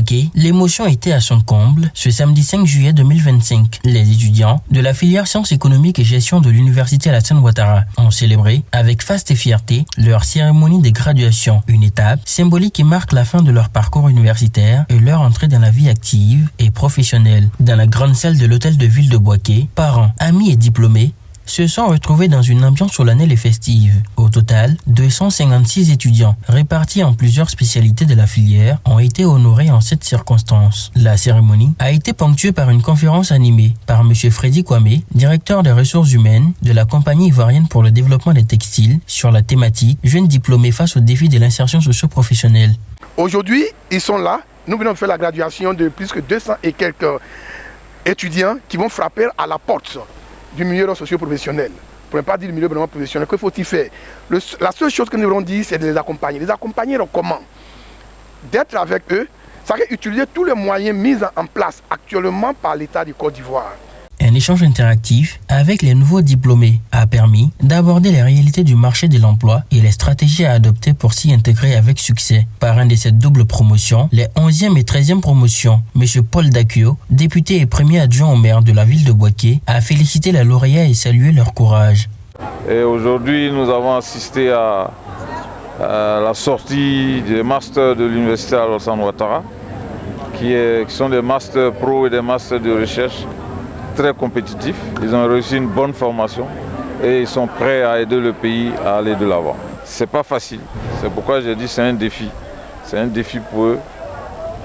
Boaké, l'émotion était à son comble ce samedi 5 juillet 2025. Les étudiants de la filière sciences économiques et gestion de l'université Alassane Ouattara ont célébré avec faste et fierté leur cérémonie de graduation, une étape symbolique qui marque la fin de leur parcours universitaire et leur entrée dans la vie active et professionnelle. Dans la grande salle de l'hôtel de ville de Boaké, parents, amis et diplômés se sont retrouvés dans une ambiance solennelle et festive. Au total, 256 étudiants, répartis en plusieurs spécialités de la filière, ont été honorés en cette circonstance. La cérémonie a été ponctuée par une conférence animée par M. Freddy Kwame, directeur des ressources humaines de la compagnie ivoirienne pour le développement des textiles, sur la thématique « Jeunes diplômés face aux défis de l'insertion socio-professionnelle ». Aujourd'hui, ils sont là. Nous venons de faire la graduation de plus que 200 et quelques étudiants qui vont frapper à la porte du milieu socio-professionnel. Pour ne pas dire du milieu vraiment professionnel, que faut-il faire? La seule chose que nous voulons dire, c'est de les accompagner. Les accompagner comment? D'être avec eux, ça veut utiliser tous les moyens mis en place actuellement par l'État du Côte d'Ivoire. Un échange interactif avec les nouveaux diplômés a permis d'aborder les réalités du marché de l'emploi et les stratégies à adopter pour s'y intégrer avec succès. Parrain de cette double promotion, les 11e et 13e promotions, M. Paul Dakio, député et premier adjoint au maire de la ville de Boaké, a félicité les lauréats et salué leur courage. Et aujourd'hui, nous avons assisté à la sortie des masters de l'université Alassane Ouattara, qui sont des masters pro et des masters de recherche très compétitifs. Ils ont réussi une bonne formation et ils sont prêts à aider le pays à aller de l'avant. C'est pas facile, c'est pourquoi j'ai dit c'est un défi. C'est un défi pour eux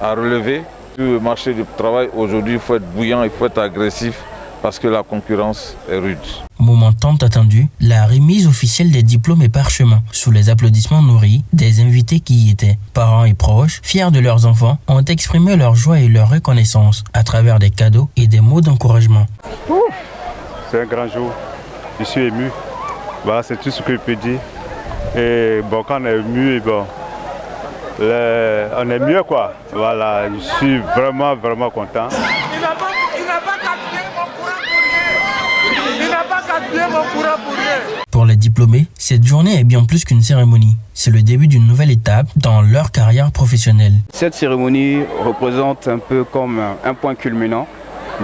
à relever. Tout le marché du travail aujourd'hui, il faut être bouillant, il faut être agressif parce que la concurrence est rude. Moment tant attendu, la remise officielle des diplômes et parchemins, sous les applaudissements nourris des invités qui y étaient. Parents et proches, fiers de leurs enfants, ont exprimé leur joie et leur reconnaissance à travers des cadeaux et des mots d'encouragement. C'est un grand jour, je suis ému, voilà, c'est tout ce que je peux dire. Et bon, quand on est ému, bon, on est mieux quoi, voilà, je suis vraiment content. Il n'a pas gaspillé mon courant pour rien. Pour les diplômés, cette journée est bien plus qu'une cérémonie. C'est le début d'une nouvelle étape dans leur carrière professionnelle. Cette cérémonie représente un peu comme un point culminant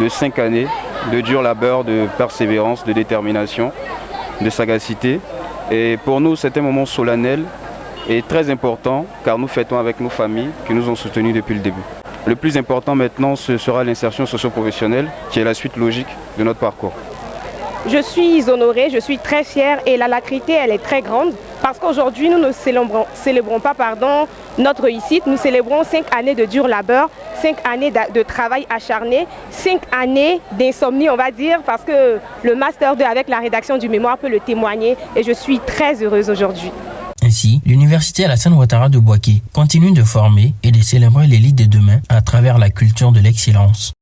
de 5 années de dur labeur, de persévérance, de détermination, de sagacité. Et pour nous, c'est un moment solennel et très important car nous fêtons avec nos familles qui nous ont soutenus depuis le début. Le plus important maintenant, ce sera l'insertion socio-professionnelle qui est la suite logique de notre parcours. Je suis honorée, je suis très fière et l'alacrité elle est très grande parce qu'aujourd'hui nous ne célébrons pas notre réussite, nous célébrons 5 années de dur labeur, 5 années de travail acharné, 5 années d'insomnie on va dire parce que le Master 2 avec la rédaction du mémoire peut le témoigner et je suis très heureuse aujourd'hui. Ainsi, l'université Alassane Ouattara de Boaké continue de former et de célébrer l'élite de demain à travers la culture de l'excellence.